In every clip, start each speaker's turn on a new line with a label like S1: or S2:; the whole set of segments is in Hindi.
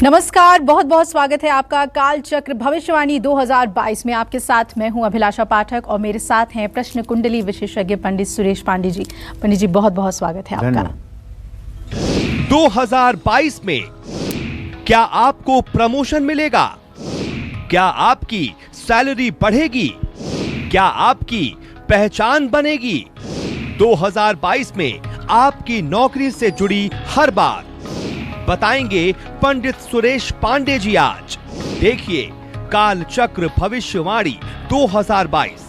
S1: नमस्कार, बहुत बहुत स्वागत है आपका काल चक्र भविष्यवाणी 2022 में। आपके साथ मैं हूं अभिलाषा पाठक और मेरे साथ हैं प्रश्न कुंडली विशेषज्ञ पंडित सुरेश पांडे जी। पंडित जी, बहुत बहुत स्वागत है आपका।
S2: 2022 में क्या आपको प्रमोशन मिलेगा? क्या आपकी सैलरी बढ़ेगी? क्या आपकी पहचान बनेगी? 2022 में आपकी नौकरी से जुड़ी हर बात बताएंगे पंडित सुरेश पांडे जी। आज देखिए काल चक्र भविष्यवाणी 2022।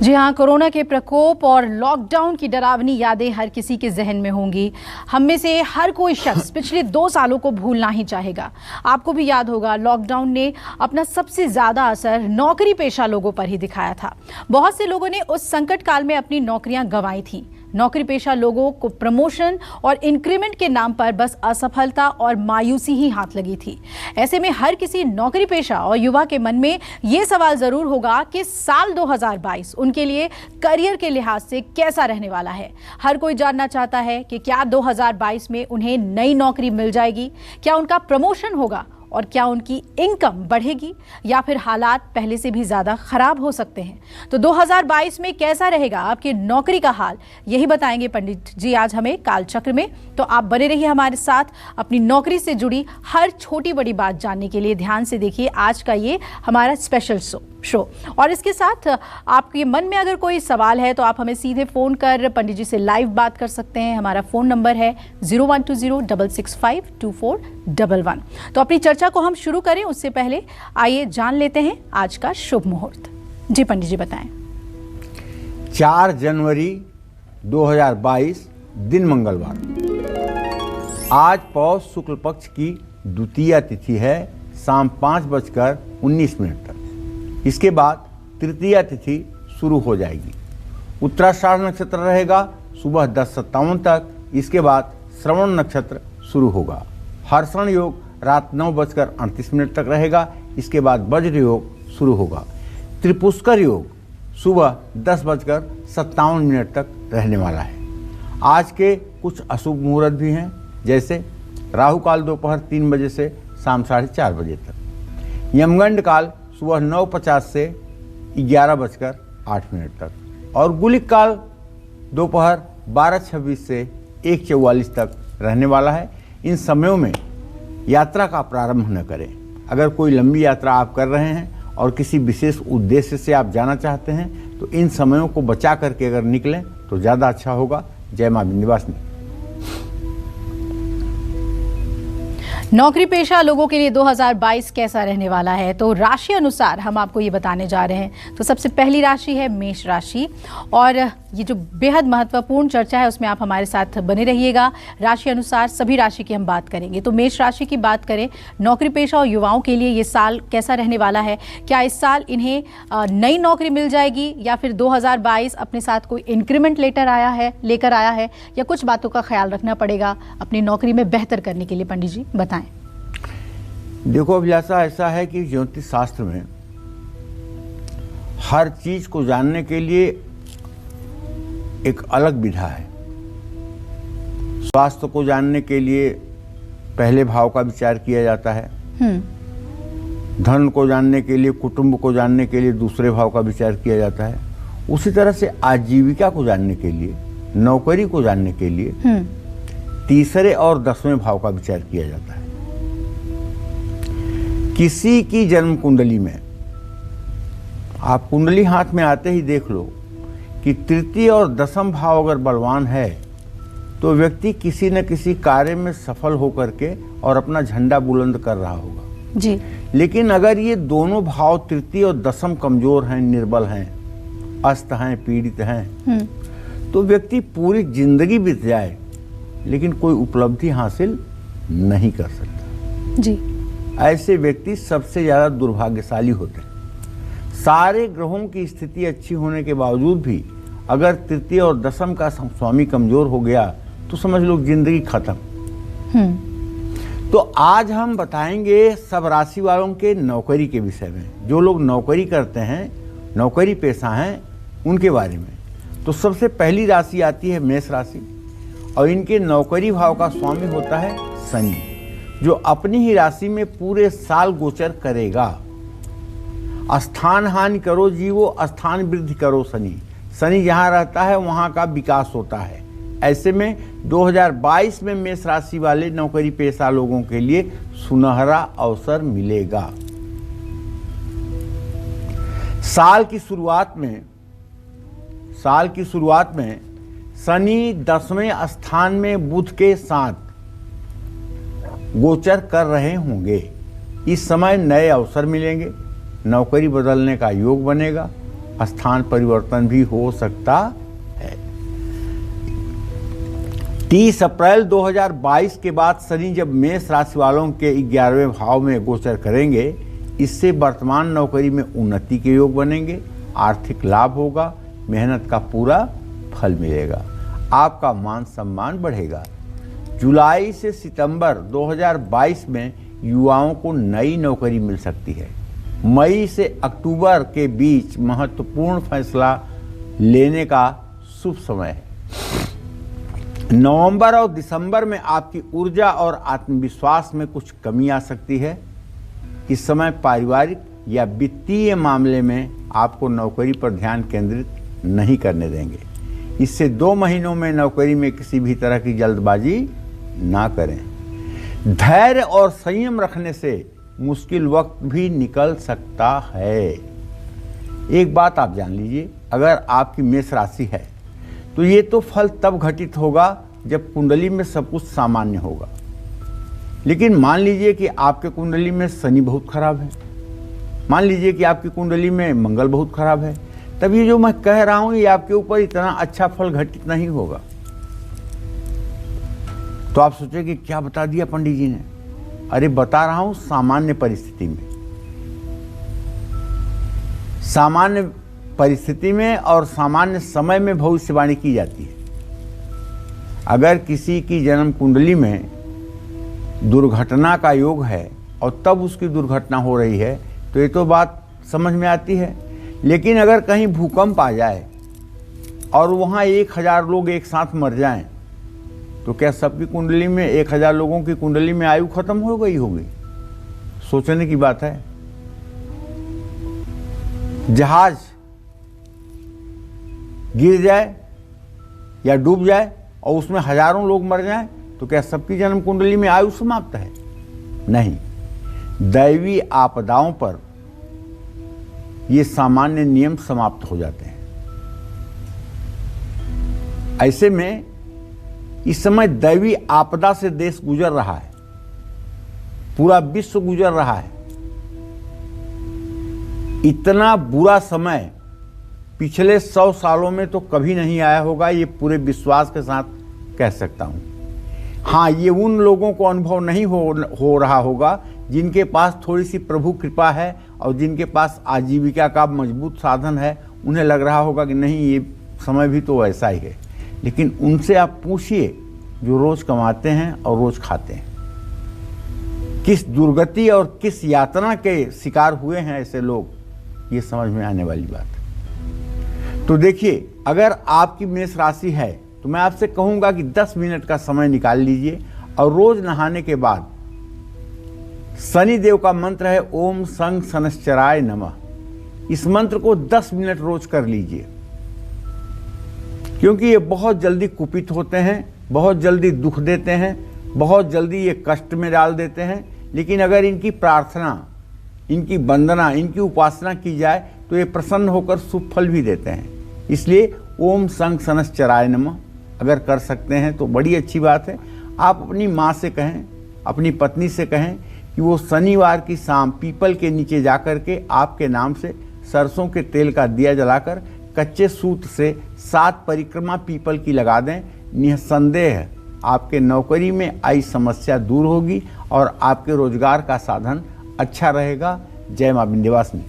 S1: जी हाँ, कोरोना के प्रकोप और लॉकडाउन की डरावनी यादें हर किसी के जहन में होंगी। हम में से हर कोई शख्स पिछले 2 सालों को भूलना ही चाहेगा। आपको भी याद होगा, लॉकडाउन ने अपना सबसे ज्यादा असर नौकरी पेशा लोगों पर ही दिखाया था। बहुत से लोगों ने उस संकट काल में अपनी नौकरियां गंवाई थी। नौकरी पेशा लोगों को प्रमोशन और इंक्रीमेंट के नाम पर बस असफलता और मायूसी ही हाथ लगी थी। ऐसे में हर किसी नौकरी पेशा और युवा के मन में ये सवाल जरूर होगा कि साल 2022 उनके लिए करियर के लिहाज से कैसा रहने वाला है। हर कोई जानना चाहता है कि क्या 2022 में उन्हें नई नौकरी मिल जाएगी, क्या उनका प्रमोशन होगा और क्या उनकी इनकम बढ़ेगी या फिर हालात पहले से भी ज़्यादा खराब हो सकते हैं। तो 2022 में कैसा रहेगा आपकी नौकरी का हाल, यही बताएंगे पंडित जी आज हमें कालचक्र में। तो आप बने रहिए हमारे साथ। अपनी नौकरी से जुड़ी हर छोटी बड़ी बात जानने के लिए ध्यान से देखिए आज का ये हमारा स्पेशल शो। और इसके साथ आपके मन में अगर कोई सवाल है तो आप हमें सीधे फ़ोन कर पंडित जी से लाइव बात कर सकते हैं। हमारा फ़ोन नंबर है 0120-665-2411। तो अपनी चर्चा को हम शुरू करें उससे पहले आइए जान लेते हैं आज का शुभ मुहूर्त। जी पंडित जी बताएं।
S3: 4 जनवरी 2022 दिन मंगलवार। आज पौष शुक्ल पक्ष की द्वितीया तिथि है, शाम 5:19 तक। इसके बाद तृतीया तिथि शुरू हो जाएगी। उत्तराषाढ़ नक्षत्र रहेगा सुबह 10:57 तक। इसके बाद श्रवण नक्षत्र शुरू होगा। हर्षण योग रात 9:38 तक रहेगा। इसके बाद वज्र योग शुरू होगा। त्रिपुष्कर योग सुबह 10:57 तक रहने वाला है। आज के कुछ अशुभ मुहूर्त भी हैं, जैसे राहु काल दोपहर 3 बजे से शाम 4:30 बजे तक। यमगंड काल सुबह 9:50 से 11:08 तक और गुलिक काल दोपहर 12:26 से 1:44 तक रहने वाला है। इन समयों में यात्रा का प्रारंभ न करें। अगर कोई लंबी यात्रा आप कर रहे हैं और किसी विशेष उद्देश्य से आप जाना चाहते हैं तो इन समयों को बचा करके अगर निकलें तो ज़्यादा अच्छा होगा। जय मां विंध्यवासिनी।
S1: नौकरी पेशा लोगों के लिए 2022 कैसा रहने वाला है, तो राशि अनुसार हम आपको ये बताने जा रहे हैं। तो सबसे पहली राशि है मेष राशि और ये जो बेहद महत्वपूर्ण चर्चा है उसमें आप हमारे साथ बने रहिएगा। राशि अनुसार सभी राशि की हम बात करेंगे। तो मेष राशि की बात करें, नौकरी पेशा और युवाओं के लिए ये साल कैसा रहने वाला है। क्या इस साल इन्हें नई नौकरी मिल जाएगी या फिर 2022 अपने साथ कोई इंक्रीमेंट लेकर आया है या कुछ बातों का ख्याल रखना पड़ेगा अपनी नौकरी में बेहतर करने के लिए। पंडित जी बताएं।
S3: देखो अभिलाषा, ऐसा है कि ज्योतिष शास्त्र में हर चीज को जानने के लिए एक अलग विधा है। स्वास्थ्य को जानने के लिए पहले भाव का विचार किया जाता है। धन को जानने के लिए, कुटुंब को जानने के लिए दूसरे भाव का विचार किया जाता है। उसी तरह से आजीविका को जानने के लिए, नौकरी को जानने के लिए तीसरे और 10वें भाव का विचार किया जाता है। किसी की जन्म कुंडली में आप कुंडली हाथ में आते ही देख लो कि तृतीय और 10वां भाव अगर बलवान है तो व्यक्ति किसी न किसी कार्य में सफल होकर के और अपना झंडा बुलंद कर रहा होगा
S1: जी।
S3: लेकिन अगर ये दोनों भाव तृतीय और 10वां कमजोर हैं, निर्बल हैं, अस्त हैं, पीड़ित हैं, तो व्यक्ति पूरी जिंदगी बीत जाए लेकिन कोई उपलब्धि हासिल नहीं कर सकता
S1: जी।
S3: ऐसे व्यक्ति सबसे ज्यादा दुर्भाग्यशाली होते हैं। सारे ग्रहों की स्थिति अच्छी होने के बावजूद भी अगर तृतीय और 10वां का स्वामी कमजोर हो गया तो समझ लो जिंदगी खत्म। तो आज हम बताएंगे सब राशि वालों के नौकरी के विषय में। जो लोग नौकरी करते हैं, नौकरी पेशा हैं, उनके बारे में। तो सबसे पहली राशि आती है मेष राशि और इनके नौकरी भाव का स्वामी होता है शनि, जो अपनी ही राशि में पूरे साल गोचर करेगा। स्थान हानि करो जीवो, स्थान वृद्धि करो शनि। शनि जहाँ रहता है वहाँ का विकास होता है। ऐसे में 2022 में मेष राशि वाले नौकरी पेशा लोगों के लिए सुनहरा अवसर मिलेगा। साल की शुरुआत में शनि 10वें स्थान में बुध के साथ गोचर कर रहे होंगे। इस समय नए अवसर मिलेंगे, नौकरी बदलने का योग बनेगा, स्थान परिवर्तन भी हो सकता है। 30 अप्रैल 2022 के बाद शनि जब मेष राशि वालों के 11वें भाव में गोचर करेंगे, इससे वर्तमान नौकरी में उन्नति के योग बनेंगे, आर्थिक लाभ होगा, मेहनत का पूरा फल मिलेगा, आपका मान सम्मान बढ़ेगा। जुलाई से सितंबर 2022 में युवाओं को नई नौकरी मिल सकती है। मई से अक्टूबर के बीच महत्वपूर्ण फैसला लेने का शुभ समय है। नवंबर और दिसंबर में आपकी ऊर्जा और आत्मविश्वास में कुछ कमी आ सकती है। इस समय पारिवारिक या वित्तीय मामले में आपको नौकरी पर ध्यान केंद्रित नहीं करने देंगे। इससे 2 महीनों में नौकरी में किसी भी तरह की जल्दबाजी ना करें। धैर्य और संयम रखने से मुश्किल वक्त भी निकल सकता है। एक बात आप जान लीजिए, अगर आपकी मेष राशि है तो ये तो फल तब घटित होगा जब कुंडली में सब कुछ सामान्य होगा। लेकिन मान लीजिए कि आपके कुंडली में शनि बहुत खराब है, मान लीजिए कि आपकी कुंडली में मंगल बहुत खराब है, तब ये जो मैं कह रहा हूं ये आपके ऊपर इतना अच्छा फल घटित नहीं होगा। तो आप सोचेंगे क्या बता दिया पंडित जी ने? अरे बता रहा हूं सामान्य परिस्थिति में, सामान्य परिस्थिति में और सामान्य समय में भविष्यवाणी की जाती है। अगर किसी की जन्म कुंडली में दुर्घटना का योग है और तब उसकी दुर्घटना हो रही है तो ये तो बात समझ में आती है। लेकिन अगर कहीं भूकंप आ जाए और वहाँ 1000 लोग एक साथ मर जाएं, तो क्या सबकी कुंडली में 1000 लोगों की कुंडली में आयु खत्म हो गई होगी? सोचने की बात है। जहाज गिर जाए या डूब जाए और उसमें हजारों लोग मर जाएं, तो क्या सबकी जन्म कुंडली में आयु समाप्त है? नहीं। दैवी आपदाओं पर ये सामान्य नियम समाप्त हो जाते हैं। ऐसे में इस समय दैवी आपदा से देश गुजर रहा है, पूरा विश्व गुजर रहा है। इतना बुरा समय पिछले 100 सालों में तो कभी नहीं आया होगा, ये पूरे विश्वास के साथ कह सकता हूं। हाँ, ये उन लोगों को अनुभव नहीं हो रहा होगा जिनके पास थोड़ी सी प्रभु कृपा है और जिनके पास आजीविका का मजबूत साधन है। उन्हें लग रहा होगा कि नहीं, ये समय भी तो ऐसा ही है। लेकिन उनसे आप पूछिए जो रोज कमाते हैं और रोज खाते हैं, किस दुर्गति और किस यातना के शिकार हुए हैं ऐसे लोग, ये समझ में आने वाली बात है। तो देखिए, अगर आपकी मेष राशि है तो मैं आपसे कहूंगा कि 10 मिनट का समय निकाल लीजिए और रोज नहाने के बाद शनि देव का मंत्र है ओम संग शनश्चराय नमः। इस मंत्र को 10 मिनट रोज कर लीजिए, क्योंकि ये बहुत जल्दी कुपित होते हैं, बहुत जल्दी दुख देते हैं, बहुत जल्दी ये कष्ट में डाल देते हैं। लेकिन अगर इनकी प्रार्थना, इनकी वंदना, इनकी उपासना की जाए तो ये प्रसन्न होकर शुभ फल भी देते हैं। इसलिए ओम संग शनश्चराय नमः अगर कर सकते हैं तो बड़ी अच्छी बात है। आप अपनी माँ से कहें, अपनी पत्नी से कहें कि वो शनिवार की शाम पीपल के नीचे जाकर के आपके नाम से सरसों के तेल का दिया जलाकर कच्चे सूत से 7 परिक्रमा पीपल की लगा दें। निसंदेह आपके नौकरी में आई समस्या दूर होगी और आपके रोजगार का साधन अच्छा रहेगा। जय मां विंध्यवासिनी।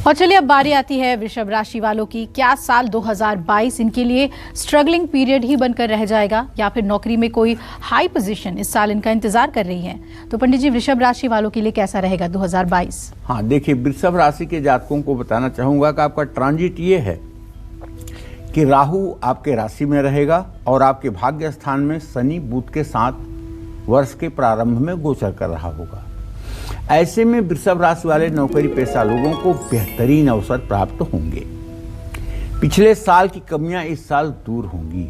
S1: और चलिए अब बारी आती है वृषभ राशि वालों की। क्या साल 2022 इनके लिए स्ट्रगलिंग पीरियड ही बनकर रह जाएगा या फिर नौकरी में कोई हाई पोजीशन इस साल इनका इंतजार कर रही है? तो पंडित जी, वृषभ राशि वालों के लिए कैसा रहेगा 2022?
S3: हाँ देखिए, वृषभ राशि के जातकों को बताना चाहूंगा कि आपका ट्रांजिट ये है कि राहु आपके राशि में रहेगा और आपके भाग्य स्थान में शनि बुध के साथ वर्ष के प्रारंभ में गोचर कर रहा होगा। ऐसे में वृषभ राशि वाले नौकरी पेशा लोगों को बेहतरीन अवसर प्राप्त होंगे। पिछले साल की कमियां इस साल दूर होंगी।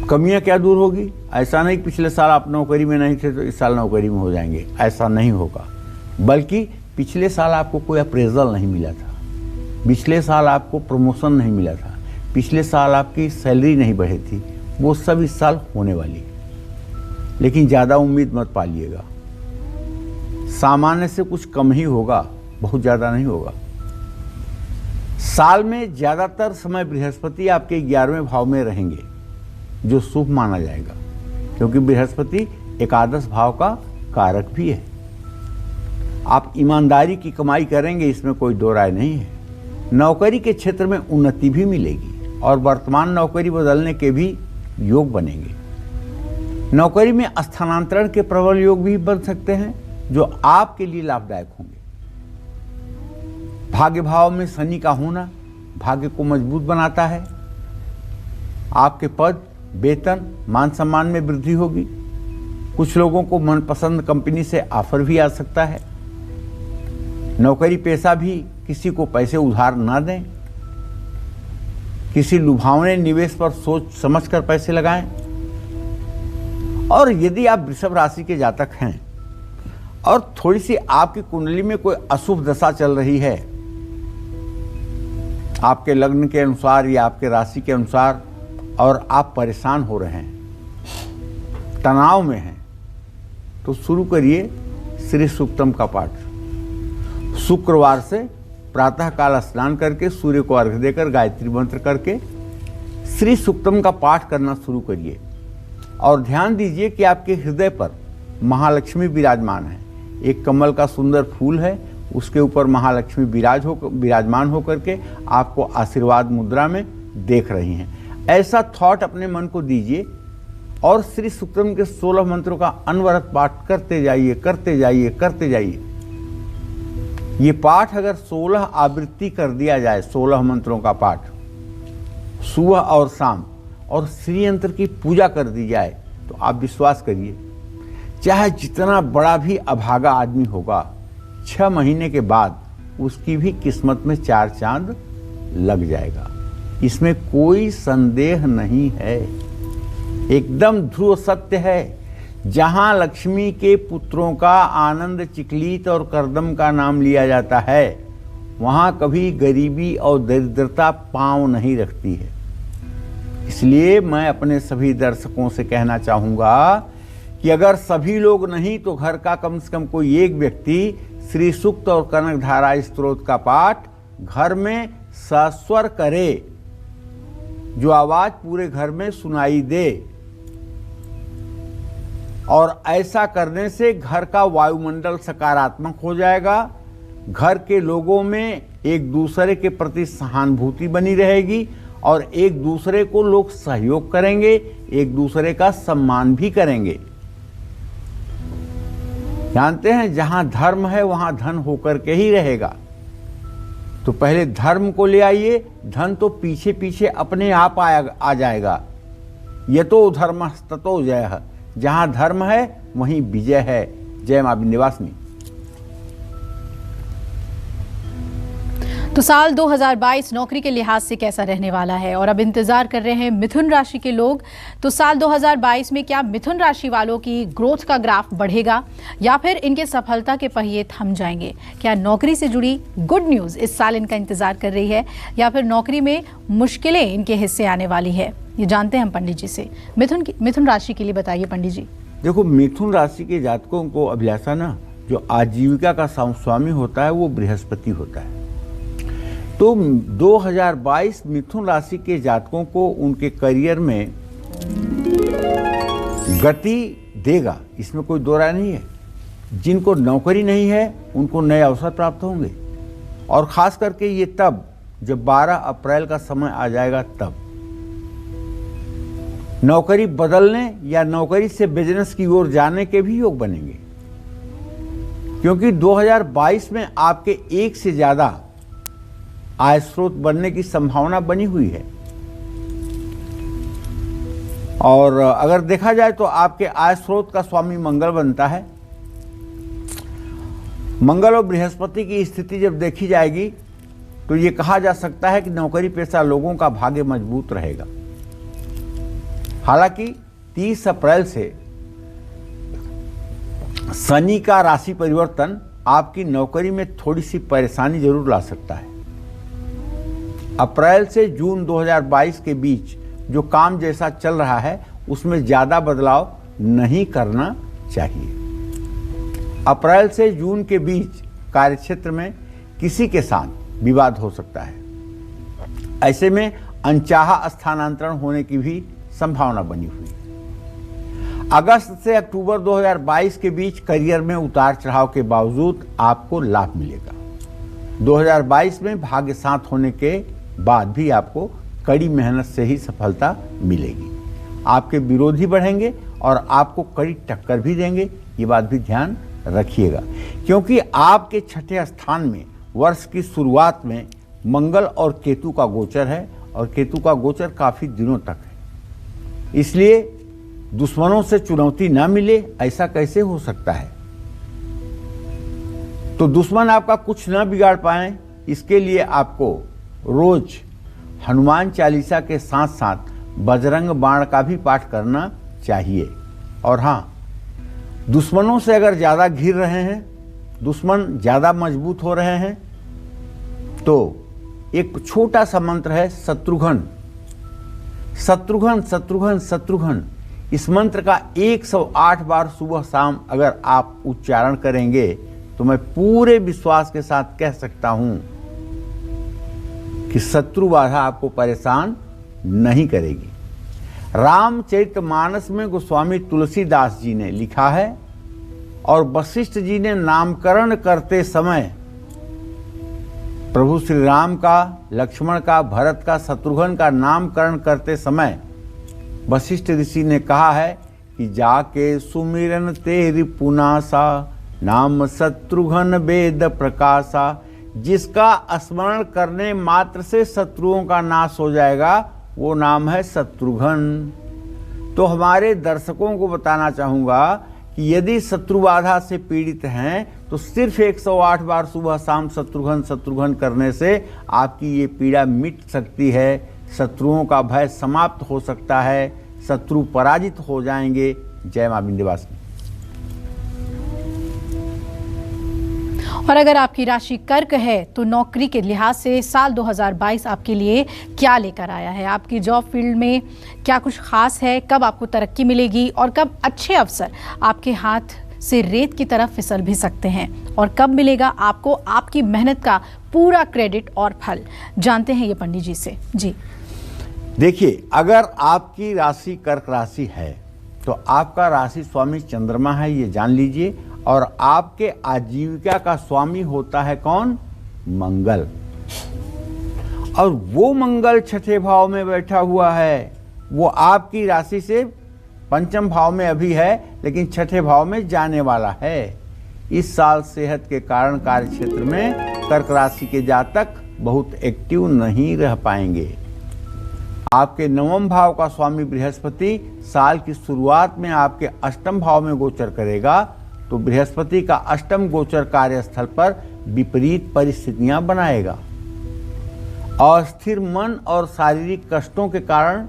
S3: कमियां क्या दूर होगी? ऐसा नहीं पिछले साल आप नौकरी में नहीं थे तो इस साल नौकरी में हो जाएंगे, ऐसा नहीं होगा। बल्कि पिछले साल आपको कोई अप्रेजल नहीं मिला था, पिछले साल आपको प्रमोशन नहीं मिला था, पिछले साल आपकी सैलरी नहीं बढ़ी थी, वो सब इस साल होने वाली है। लेकिन ज़्यादा उम्मीद मत पालिएगा, सामान्य से कुछ कम ही होगा, बहुत ज़्यादा नहीं होगा। साल में ज़्यादातर समय बृहस्पति आपके 11वें भाव में रहेंगे, जो शुभ माना जाएगा, क्योंकि बृहस्पति एकादश भाव का कारक भी है। आप ईमानदारी की कमाई करेंगे, इसमें कोई दो राय नहीं है। नौकरी के क्षेत्र में उन्नति भी मिलेगी और वर्तमान नौकरी बदलने के भी योग बनेंगे। नौकरी में स्थानांतरण के प्रबल योग भी बन सकते हैं, जो आपके लिए लाभदायक होंगे। भाग्य भाव में शनि का होना भाग्य को मजबूत बनाता है। आपके पद, वेतन, मान सम्मान में वृद्धि होगी। कुछ लोगों को मनपसंद कंपनी से ऑफर भी आ सकता है। नौकरी पेशा भी किसी को पैसे उधार ना दें, किसी लुभावने निवेश पर सोच समझकर पैसे लगाएं। और यदि आप वृषभ राशि के जातक हैं और थोड़ी सी आपकी कुंडली में कोई अशुभ दशा चल रही है, आपके लग्न के अनुसार या आपके राशि के अनुसार, और आप परेशान हो रहे हैं, तनाव में हैं, तो शुरू करिए श्री सूक्तम का पाठ। शुक्रवार से प्रातःकाल स्नान करके सूर्य को अर्घ्य देकर गायत्री मंत्र करके श्री सूक्तम का पाठ करना शुरू करिए। और ध्यान दीजिए कि आपके हृदय पर महालक्ष्मी विराजमान है। एक कमल का सुंदर फूल है, उसके ऊपर महालक्ष्मी विराजमान होकर के आपको आशीर्वाद मुद्रा में देख रही हैं। ऐसा थॉट अपने मन को दीजिए और श्री सूक्तम के 16 मंत्रों का अनवरत पाठ करते जाइए, करते जाइए, करते जाइए। ये पाठ अगर 16 आवृत्ति कर दिया जाए, 16 मंत्रों का पाठ सुबह और शाम, और श्री यंत्र की पूजा कर दी जाए, तो आप विश्वास करिए, चाहे जितना बड़ा भी अभागा आदमी होगा, 6 महीने के बाद उसकी भी किस्मत में 4 चांद लग जाएगा। इसमें कोई संदेह नहीं है, एकदम ध्रुव सत्य है। जहां लक्ष्मी के पुत्रों का आनंद चिकलीत और करदम का नाम लिया जाता है, वहां कभी गरीबी और दरिद्रता पांव नहीं रखती है। इसलिए मैं अपने सभी दर्शकों से कहना चाहूंगा कि अगर सभी लोग नहीं तो घर का कम से कम कोई एक व्यक्ति श्री सूक्त और कनकधारा स्तोत्र का पाठ घर में सस्वर करे, जो आवाज पूरे घर में सुनाई दे। और ऐसा करने से घर का वायुमंडल सकारात्मक हो जाएगा, घर के लोगों में एक दूसरे के प्रति सहानुभूति बनी रहेगी और एक दूसरे को लोग सहयोग करेंगे, एक दूसरे का सम्मान भी करेंगे। जानते हैं, जहां धर्म है वहां धन होकर के ही रहेगा। तो पहले धर्म को ले आइए, धन तो पीछे पीछे अपने आप आ जाएगा। यतो धर्म ततो जय। जहां धर्म है वहीं विजय है। जय मां विंध्यवासिनी।
S1: तो साल 2022 नौकरी के लिहाज से कैसा रहने वाला है, और अब इंतजार कर रहे हैं मिथुन राशि के लोग। तो साल 2022 में क्या मिथुन राशि वालों की ग्रोथ का ग्राफ बढ़ेगा या फिर इनके सफलता के पहिए थम जाएंगे? क्या नौकरी से जुड़ी गुड न्यूज़ इस साल इनका इंतजार कर रही है या फिर नौकरी में मुश्किलें इनके हिस्से आने वाली है? ये जानते हैं हम पंडित जी से। मिथुन राशि के लिए बताइए पंडित जी।
S3: देखो, मिथुन राशि के जातकों को अभिलाषा ना, जो आजीविका का स्वामी होता है वो बृहस्पति होता है। तो 2022 मिथुन राशि के जातकों को उनके करियर में गति देगा, इसमें कोई दो राय नहीं है। जिनको नौकरी नहीं है उनको नए अवसर प्राप्त होंगे, और खास करके ये तब जब 12 अप्रैल का समय आ जाएगा, तब नौकरी बदलने या नौकरी से बिजनेस की ओर जाने के भी योग बनेंगे। क्योंकि 2022 में आपके एक से ज्यादा आय स्रोत बनने की संभावना बनी हुई है। और अगर देखा जाए तो आपके आय स्रोत का स्वामी मंगल बनता है। मंगल और बृहस्पति की स्थिति जब देखी जाएगी तो ये कहा जा सकता है कि नौकरी पेशा लोगों का भाग्य मजबूत रहेगा। हालांकि 30 अप्रैल से शनि का राशि परिवर्तन आपकी नौकरी में थोड़ी सी परेशानी जरूर ला सकता है। अप्रैल से जून 2022 के बीच जो काम जैसा चल रहा है उसमें ज़्यादा बदलाव नहीं करना चाहिए। अप्रैल से जून के बीच कार्यक्षेत्र में किसी के साथ विवाद हो सकता है। ऐसे में अनचाहा स्थानांतरण होने की भी संभावना बनी हुई है। अगस्त से अक्टूबर 2022 के बीच करियर में उतार चढ़ाव के बावजूद आपको लाभ मिलेगा। 2022 में भाग्य साथ होने के बाद भी आपको कड़ी मेहनत से ही सफलता मिलेगी। आपके विरोधी बढ़ेंगे और आपको कड़ी टक्कर भी देंगे, ये बात भी ध्यान रखिएगा, क्योंकि आपके छठे स्थान में वर्ष की शुरुआत में मंगल और केतु का गोचर है और केतु का गोचर काफी दिनों तक है। इसलिए दुश्मनों से चुनौती ना मिले ऐसा कैसे हो सकता है। तो दुश्मन आपका कुछ ना बिगाड़ पाए, इसके लिए आपको रोज हनुमान चालीसा के साथ साथ बजरंग बाण का भी पाठ करना चाहिए। और हाँ, दुश्मनों से अगर ज़्यादा घिर रहे हैं, दुश्मन ज़्यादा मजबूत हो रहे हैं, तो एक छोटा सा मंत्र है शत्रुघ्न शत्रुघ्न शत्रुघ्न शत्रुघ्न। इस मंत्र का 108 बार सुबह शाम अगर आप उच्चारण करेंगे तो मैं पूरे विश्वास के साथ कह सकता हूं कि शत्रु बाधा आपको परेशान नहीं करेगी। रामचरितमानस में गोस्वामी तुलसीदास जी ने लिखा है और वशिष्ठ जी ने नामकरण करते समय प्रभु श्री राम का, लक्ष्मण का, भरत का, शत्रुघ्न का नामकरण करते समय वशिष्ठ ऋषि ने कहा है कि जाके सुमिरन तेरी पुनासा, नाम शत्रुघ्न वेद प्रकाशा। जिसका स्मरण करने मात्र से शत्रुओं का नाश हो जाएगा वो नाम है शत्रुघ्न। तो हमारे दर्शकों को बताना चाहूंगा कि यदि शत्रु बाधा से पीड़ित हैं तो सिर्फ 108 बार सुबह शाम शत्रुघ्न शत्रुघ्न करने से आपकी ये पीड़ा मिट सकती है। शत्रुओं का भय समाप्त हो सकता है, शत्रु पराजित हो जाएंगे। जय मां विंध्यवासिनी।
S1: और अगर आपकी राशि कर्क है तो नौकरी के लिहाज से साल 2022 आपके लिए क्या लेकर आया है। आपकी जॉब फील्ड में क्या कुछ खास है, कब आपको तरक्की मिलेगी और कब अच्छे अवसर आपके हाथ से रेत की तरफ फिसल भी सकते हैं, और कब मिलेगा आपको आपकी मेहनत का पूरा क्रेडिट और फल। जानते हैं ये पंडित जी से। जी
S3: देखिए, अगर आपकी राशि कर्क राशि है तो आपका राशि स्वामी चंद्रमा है, ये जान लीजिए। और आपके आजीविका का स्वामी होता है कौन? मंगल। और वो मंगल छठे भाव में बैठा हुआ है, वो आपकी राशि से पंचम भाव में अभी है लेकिन छठे भाव में जाने वाला है। इस साल सेहत के कारण कार्य क्षेत्र में कर्क राशि के जातक बहुत एक्टिव नहीं रह पाएंगे। आपके नवम भाव का स्वामी बृहस्पति साल की शुरुआत में आपके अष्टम भाव में गोचर करेगा, तो बृहस्पति का अष्टम गोचर कार्यस्थल पर विपरीत परिस्थितियां बनाएगा। अस्थिर मन और शारीरिक कष्टों के कारण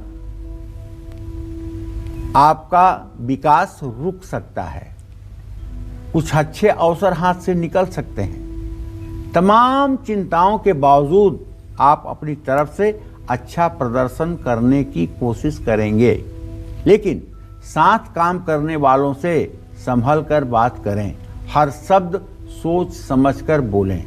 S3: आपका विकास रुक सकता है, कुछ अच्छे अवसर हाथ से निकल सकते हैं। तमाम चिंताओं के बावजूद आप अपनी तरफ से अच्छा प्रदर्शन करने की कोशिश करेंगे, लेकिन साथ काम करने वालों से संभल कर बात करें, हर शब्द सोच समझकर बोलें।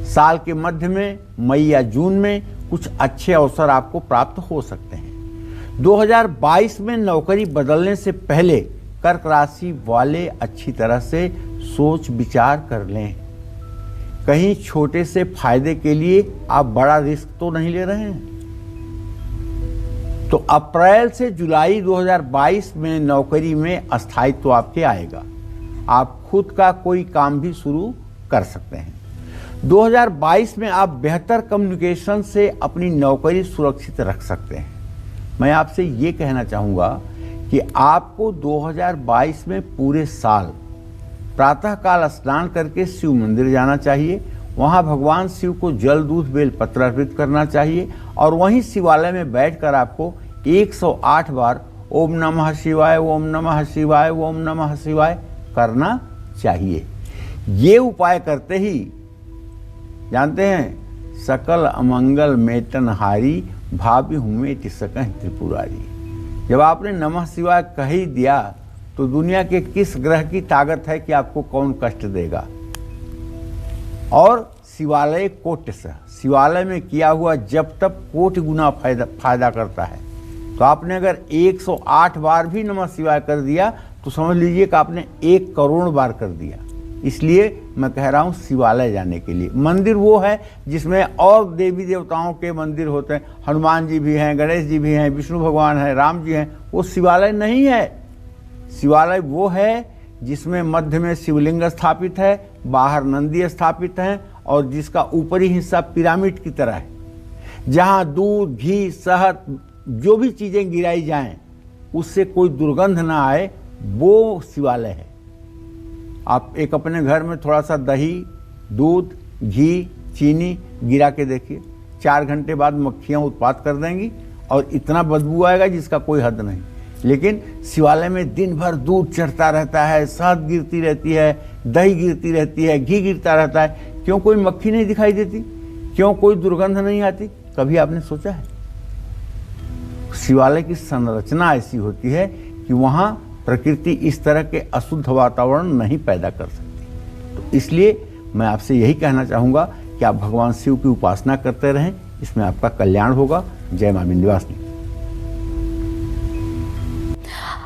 S3: साल के मध्य में मई या जून में कुछ अच्छे अवसर आपको प्राप्त हो सकते हैं। 2022 में नौकरी बदलने से पहले कर्क राशि वाले अच्छी तरह से सोच विचार कर लें। कहीं छोटे से फायदे के लिए आप बड़ा रिस्क तो नहीं ले रहे हैं। तो अप्रैल से जुलाई 2022 में नौकरी में अस्थायित्व आपके आएगा। आप खुद का कोई काम भी शुरू कर सकते हैं। 2022 में आप बेहतर कम्युनिकेशन से अपनी नौकरी सुरक्षित रख सकते हैं। मैं आपसे ये कहना चाहूँगा कि आपको 2022 में पूरे साल प्रातःकाल स्नान करके शिव मंदिर जाना चाहिए। वहाँ भगवान शिव को जल दूध बेल पत्र अर्पित करना चाहिए और वहीं शिवालय में बैठकर आपको 108 बार ओम नमः शिवाय, ओम नमः शिवाय, ओम नमः शिवाय करना चाहिए। ये उपाय करते ही जानते हैं सकल अमंगल मेटनहारी भावी हुए तिसकह त्रिपुरारी। जब आपने नमः शिवाय कह ही दिया तो दुनिया के किस ग्रह की ताकत है कि आपको कौन कष्ट देगा। और शिवालय कोटि से, शिवालय में किया हुआ जब तब कोटि गुना फायदा करता है। तो आपने अगर 108 बार भी नमः शिवाय कर दिया तो समझ लीजिए कि आपने 1 करोड़ बार कर दिया। इसलिए मैं कह रहा हूँ शिवालय जाने के लिए। मंदिर वो है जिसमें और देवी देवताओं के मंदिर होते हैं, हनुमान जी भी हैं, गणेश जी भी हैं, विष्णु भगवान हैं, राम जी हैं, वो शिवालय नहीं है। शिवालय वो है जिसमें मध्य में शिवलिंग स्थापित है, बाहर नंदी स्थापित हैं और जिसका ऊपरी हिस्सा पिरामिड की तरह है, जहाँ दूध, घी, शहद जो भी चीज़ें गिराई जाएं उससे कोई दुर्गंध ना आए, वो शिवालय है। आप एक अपने घर में थोड़ा सा दही, दूध, घी, चीनी गिरा के देखिए, 4 घंटे बाद मक्खियाँ उत्पात कर देंगी और इतना बदबू आएगा जिसका कोई हद नहीं। लेकिन शिवालय में दिन भर दूध चढ़ता रहता है, शहद गिरती रहती है, दही गिरती रहती है, घी गिरता रहता है। क्यों कोई मक्खी नहीं दिखाई देती? क्यों कोई दुर्गंध नहीं आती? कभी आपने सोचा है? शिवालय की संरचना ऐसी होती है कि वहाँ प्रकृति इस तरह के अशुद्ध वातावरण नहीं पैदा कर सकती। तो इसलिए मैं आपसे यही कहना चाहूँगा कि आप भगवान शिव की उपासना करते रहें, इसमें आपका कल्याण होगा। जय मां विंध्यवासिनी।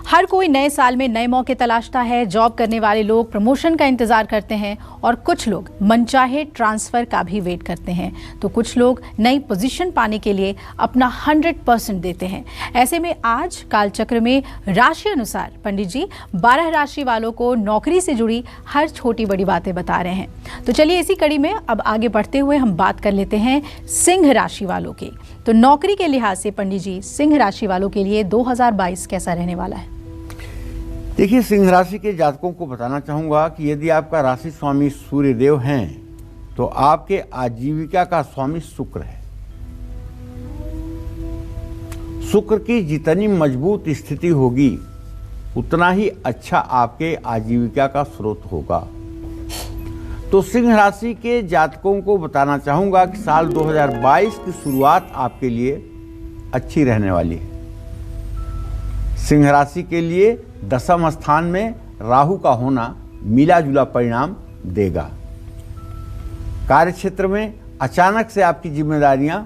S1: हर कोई नए साल में नए मौके तलाशता है। जॉब करने वाले लोग प्रमोशन का इंतजार करते हैं और कुछ लोग मनचाहे ट्रांसफर का भी वेट करते हैं, तो कुछ लोग नई पोजीशन पाने के लिए अपना 100% देते हैं। ऐसे में आज कालचक्र में राशि अनुसार पंडित जी 12 राशि वालों को नौकरी से जुड़ी हर छोटी बड़ी बातें बता रहे हैं। तो चलिए इसी कड़ी में अब आगे बढ़ते हुए हम बात कर लेते हैं सिंह राशि वालों की। तो नौकरी के लिहाज से पंडित जी सिंह राशि वालों के लिए 2022 कैसा रहने वाला है?
S3: देखिए, सिंह राशि के जातकों को बताना चाहूँगा कि यदि आपका राशि स्वामी सूर्यदेव हैं तो आपके आजीविका का स्वामी शुक्र है। शुक्र की जितनी मजबूत स्थिति होगी उतना ही अच्छा आपके आजीविका का स्रोत होगा। तो सिंह राशि के जातकों को बताना चाहूँगा कि साल 2022 की शुरुआत आपके लिए अच्छी रहने वाली है। सिंह राशि के लिए 10वें स्थान में राहु का होना मिला जुला परिणाम देगा। कार्य क्षेत्र में अचानक से आपकी जिम्मेदारियां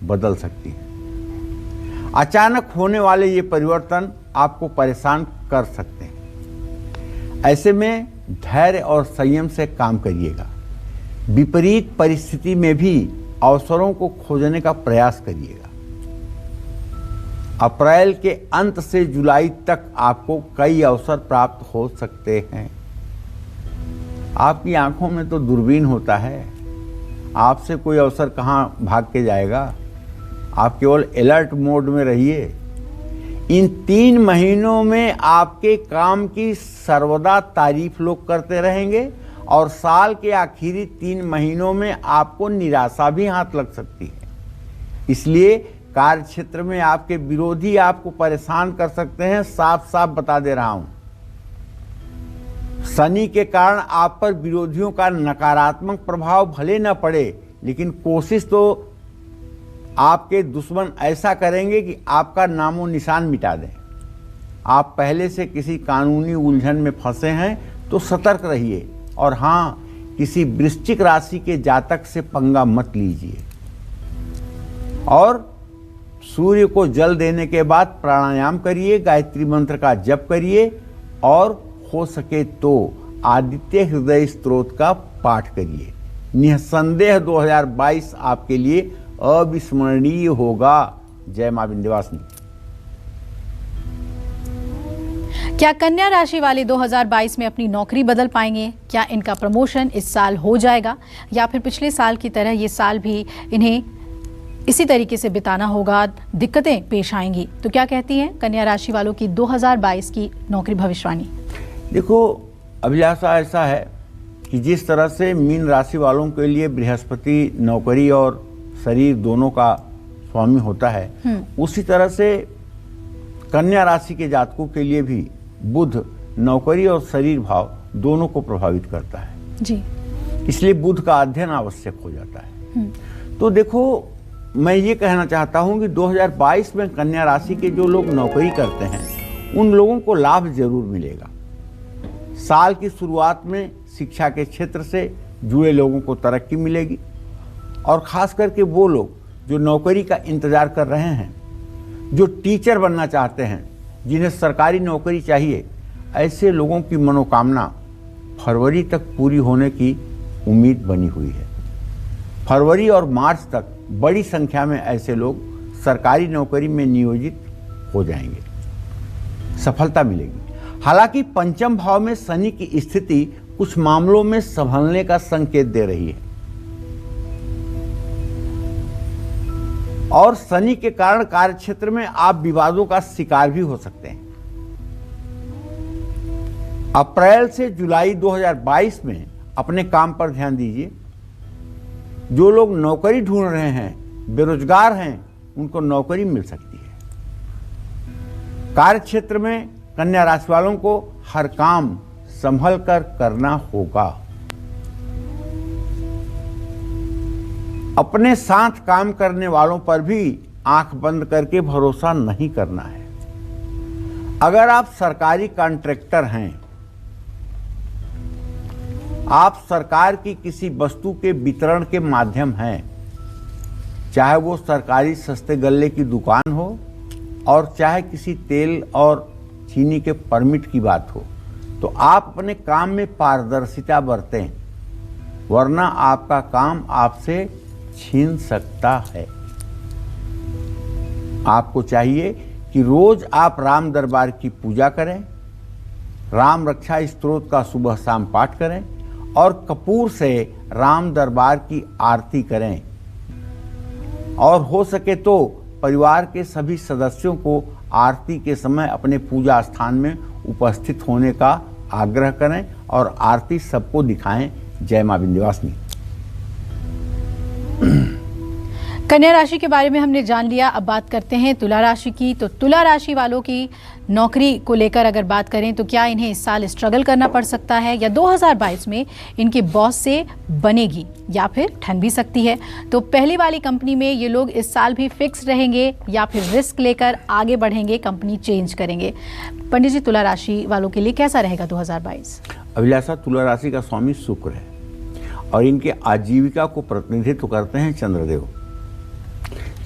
S3: बदल सकती हैं। अचानक होने वाले ये परिवर्तन आपको परेशान कर सकते हैं। ऐसे में धैर्य और संयम से काम करिएगा। विपरीत परिस्थिति में भी अवसरों को खोजने का प्रयास करिएगा। अप्रैल के अंत से जुलाई तक आपको कई अवसर प्राप्त हो सकते हैं। आपकी आंखों में तो दूरबीन होता है, आपसे कोई अवसर कहाँ भाग के जाएगा। आप केवल अलर्ट मोड में रहिए। इन 3 महीनों में आपके काम की सर्वदा तारीफ लोग करते रहेंगे और साल के आखिरी 3 महीनों में आपको निराशा भी हाथ लग सकती है। इसलिए कार्य क्षेत्र में आपके विरोधी आपको परेशान कर सकते हैं, साफ साफ बता दे रहा हूं। शनि के कारण आप पर विरोधियों का नकारात्मक प्रभाव भले न पड़े, लेकिन कोशिश तो आपके दुश्मन ऐसा करेंगे कि आपका नामो निशान मिटा दें। आप पहले से किसी कानूनी उलझन में फंसे हैं तो सतर्क रहिए। और हाँ, किसी वृश्चिक राशि के जातक से पंगा मत लीजिए। और सूर्य को जल देने के बाद प्राणायाम करिए, गायत्री मंत्र का जप करिए और हो सके तो आदित्य हृदय स्तोत्र का पाठ करिए। निसंदेह 2022 आपके लिए अविस्मरणीय होगा। जय मां विंध्यवासिनी।
S1: क्या कन्या राशि वाले 2022 में अपनी नौकरी बदल पाएंगे? क्या इनका प्रमोशन इस साल हो जाएगा या फिर पिछले साल की तरह ये साल भी इन्हें इसी तरीके से बिताना होगा, दिक्कतें पेश आएंगी? तो क्या कहती हैं कन्या राशि वालों की 2022 की नौकरी भविष्यवाणी?
S3: देखो, अभिलाषा ऐसा है कि जिस तरह से मीन राशि वालों के लिए बृहस्पति नौकरी और शरीर दोनों का स्वामी होता है, उसी तरह से कन्या राशि के जातकों के लिए भी बुध नौकरी और शरीर भाव दोनों को प्रभावित करता है
S1: जी।
S3: इसलिए बुध का अध्ययन आवश्यक हो जाता है। तो देखो, मैं ये कहना चाहता हूं कि 2022 में कन्या राशि के जो लोग नौकरी करते हैं उन लोगों को लाभ जरूर मिलेगा। साल की शुरुआत में शिक्षा के क्षेत्र से जुड़े लोगों को तरक्की मिलेगी और खास करके वो लोग जो नौकरी का इंतजार कर रहे हैं, जो टीचर बनना चाहते हैं, जिन्हें सरकारी नौकरी चाहिए, ऐसे लोगों की मनोकामना फरवरी तक पूरी होने की उम्मीद बनी हुई है। फरवरी और मार्च तक बड़ी संख्या में ऐसे लोग सरकारी नौकरी में नियोजित हो जाएंगे, सफलता मिलेगी। हालांकि पंचम भाव में शनि की स्थिति कुछ मामलों में संभलने का संकेत दे रही है और शनि के कारण कार्यक्षेत्र में आप विवादों का शिकार भी हो सकते हैं। अप्रैल से जुलाई 2022 में अपने काम पर ध्यान दीजिए। जो लोग नौकरी ढूंढ रहे हैं, बेरोजगार हैं, उनको नौकरी मिल सकती है। कार्यक्षेत्र में कन्या राशि वालों को हर काम संभल कर करना होगा। अपने साथ काम करने वालों पर भी आंख बंद करके भरोसा नहीं करना है। अगर आप सरकारी कॉन्ट्रैक्टर हैं, आप सरकार की किसी वस्तु के वितरण के माध्यम हैं, चाहे वो सरकारी सस्ते गल्ले की दुकान हो और चाहे किसी तेल और चीनी के परमिट की बात हो, तो आप अपने काम में पारदर्शिता बरतें, वरना आपका काम आपसे छीन सकता है। आपको चाहिए कि रोज आप राम दरबार की पूजा करें, राम रक्षा स्तोत्र का सुबह शाम पाठ करें और कपूर से राम दरबार की आरती करें और हो सके तो परिवार के सभी सदस्यों को आरती के समय अपने पूजा स्थान में उपस्थित होने का आग्रह करें और आरती सबको दिखाएं। जय मां विंध्यवासिनी।
S1: कन्या राशि के बारे में हमने जान लिया। अब बात करते हैं तुला राशि की। तो तुला राशि वालों की नौकरी को लेकर अगर बात करें तो क्या इन्हें इस साल स्ट्रगल करना पड़ सकता है या 2022 में इनके बॉस से बनेगी या फिर ठन भी सकती है? तो पहली वाली कंपनी में ये लोग इस साल भी फिक्स रहेंगे या फिर रिस्क लेकर आगे बढ़ेंगे, कंपनी चेंज करेंगे? पंडित जी, तुला राशि वालों के लिए कैसा रहेगा 2022?
S3: अभिलाषा, तुला राशि का स्वामी शुक्र है और इनके आजीविका को प्रतिनिधित्व करते हैं चंद्रदेव।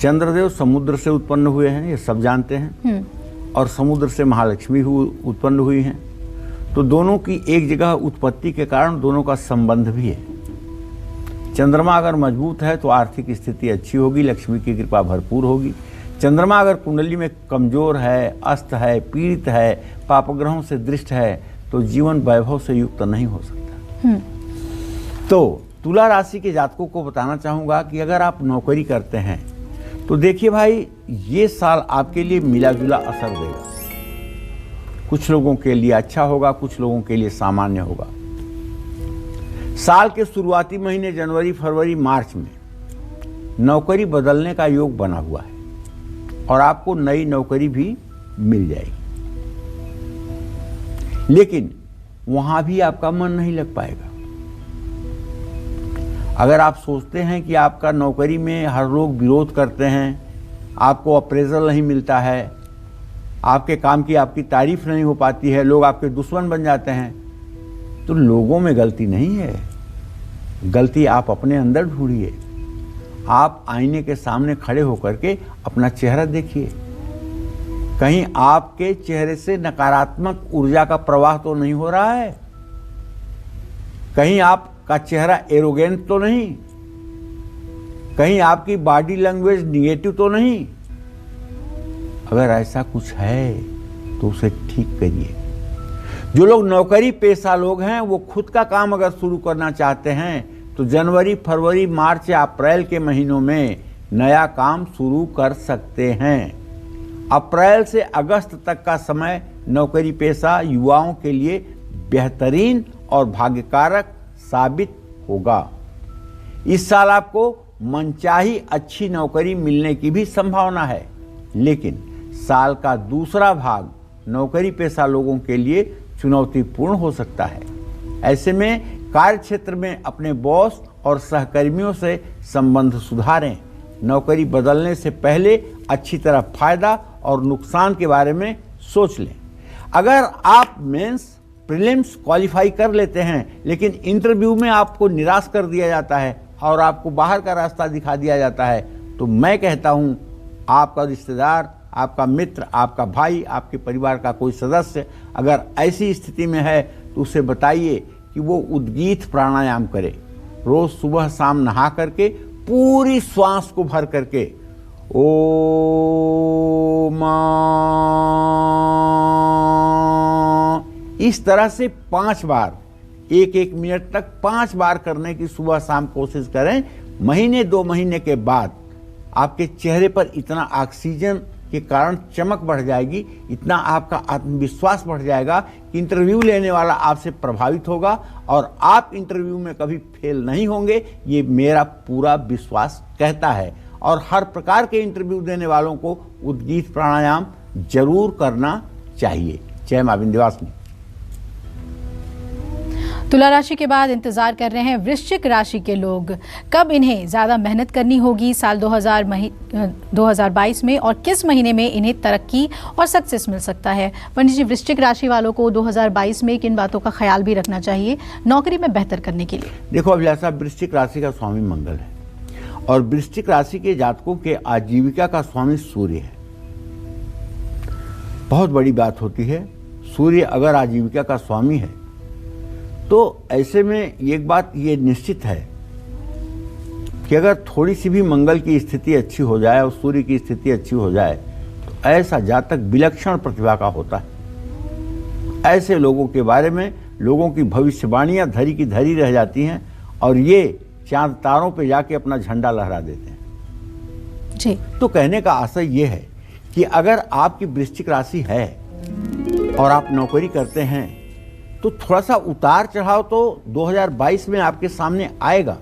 S3: चंद्रदेव समुद्र से उत्पन्न हुए हैं, ये सब जानते हैं, और समुद्र से महालक्ष्मी उत्पन्न हुई हैं। तो दोनों की एक जगह उत्पत्ति के कारण दोनों का संबंध भी है। चंद्रमा अगर मजबूत है तो आर्थिक स्थिति अच्छी होगी, लक्ष्मी की कृपा भरपूर होगी। चंद्रमा अगर कुंडली में कमजोर है, अस्त है, पीड़ित है, पापग्रहों से दृष्ट है, तो जीवन वैभव से युक्त नहीं हो सकता। तो तुला राशि के जातकों को बताना चाहूंगा कि अगर आप नौकरी करते हैं तो देखिए भाई, ये साल आपके लिए मिला जुला असर देगा। कुछ लोगों के लिए अच्छा होगा, कुछ लोगों के लिए सामान्य होगा। साल के शुरुआती महीने जनवरी, फरवरी, मार्च में नौकरी बदलने का योग बना हुआ है और आपको नई नौकरी भी मिल जाएगी, लेकिन वहां भी आपका मन नहीं लग पाएगा। अगर आप सोचते हैं कि आपका नौकरी में हर लोग विरोध करते हैं, आपको अप्रेजल नहीं मिलता है, आपके काम की आपकी तारीफ नहीं हो पाती है, लोग आपके दुश्मन बन जाते हैं, तो लोगों में गलती नहीं है, गलती आप अपने अंदर ढूंढिए। आप आईने के सामने खड़े होकर के अपना चेहरा देखिए, कहीं आपके चेहरे से नकारात्मक ऊर्जा का प्रवाह तो नहीं हो रहा है, कहीं आपका चेहरा एरोगेंट तो नहीं, कहीं आपकी बॉडी लैंग्वेज निगेटिव तो नहीं। अगर ऐसा कुछ है तो उसे ठीक करिए, जो लोग नौकरी पेशा लोग हैं वो खुद का काम अगर शुरू करना चाहते हैं तो जनवरी, फरवरी, मार्च या अप्रैल के महीनों में नया काम शुरू कर सकते हैं। अप्रैल से अगस्त तक का समय नौकरी पेशा युवाओं के लिए बेहतरीन और भाग्यकारक साबित होगा। इस साल आपको मनचाही अच्छी नौकरी मिलने की भी संभावना है, लेकिन साल का दूसरा भाग नौकरी पेशा लोगों के लिए चुनौतीपूर्ण हो सकता है। ऐसे में कार्य क्षेत्र में अपने बॉस और सहकर्मियों से संबंध सुधारें। नौकरी बदलने से पहले अच्छी तरह फायदा और नुकसान के बारे में सोच लें। अगर आप मेंस, प्रीलिम्स क्वालिफाई कर लेते हैं लेकिन इंटरव्यू में आपको निराश कर दिया जाता है और आपको बाहर का रास्ता दिखा दिया जाता है, तो मैं कहता हूं आपका रिश्तेदार, आपका मित्र, आपका भाई, आपके परिवार का कोई सदस्य अगर ऐसी स्थिति में है तो उसे बताइए कि वो उद्गीत प्राणायाम करे। रोज सुबह शाम नहा करके पूरी श्वास को भर करके ओम, इस तरह से 5 बार, 1-1 मिनट तक 5 बार करने की सुबह शाम कोशिश करें। महीने 2 महीने के बाद आपके चेहरे पर इतना ऑक्सीजन के कारण चमक बढ़ जाएगी, इतना आपका आत्मविश्वास बढ़ जाएगा कि इंटरव्यू लेने वाला आपसे प्रभावित होगा और आप इंटरव्यू में कभी फेल नहीं होंगे, ये मेरा पूरा विश्वास कहता है। और हर प्रकार के इंटरव्यू देने वालों को उद्गीत प्राणायाम जरूर करना चाहिए। जय मां विंध्यवासिनी।
S1: तुला राशि के बाद इंतजार कर रहे हैं वृश्चिक राशि के लोग। कब इन्हें ज़्यादा मेहनत करनी होगी साल 2022 में और किस महीने में इन्हें तरक्की और सक्सेस मिल सकता है? पंडित जी, वृश्चिक राशि वालों को 2022 में किन बातों का ख्याल भी रखना चाहिए नौकरी में बेहतर करने के लिए?
S3: देखो अभिलाषा, वृश्चिक राशि का स्वामी मंगल है और वृश्चिक राशि के जातकों के आजीविका का स्वामी सूर्य है। बहुत बड़ी बात होती है, सूर्य अगर आजीविका का स्वामी है तो ऐसे में एक बात ये निश्चित है कि अगर थोड़ी सी भी मंगल की स्थिति अच्छी हो जाए और सूर्य की स्थिति अच्छी हो जाए तो ऐसा जातक विलक्षण प्रतिभा का होता है। ऐसे लोगों के बारे में लोगों की भविष्यवाणियां धरी की धरी रह जाती हैं और ये चांद तारों पे जाके अपना झंडा लहरा देते हैं
S1: जी।
S3: तो कहने का आशय ये है कि अगर आपकी वृश्चिक राशि है और आप नौकरी करते हैं तो थोड़ा सा उतार चढ़ाव तो 2022 में आपके सामने आएगा।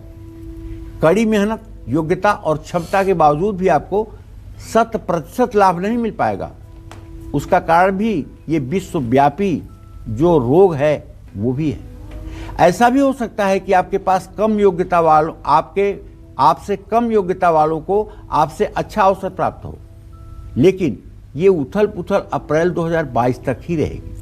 S3: कड़ी मेहनत, योग्यता और क्षमता के बावजूद भी आपको 100% लाभ नहीं मिल पाएगा। उसका कारण भी ये विश्वव्यापी जो रोग है वो भी है। ऐसा भी हो सकता है कि आपके पास कम योग्यता वालों आपसे कम योग्यता वालों को आपसे अच्छा अवसर प्राप्त हो, लेकिन ये उथल पुथल अप्रैल 2022 तक ही रहेगी।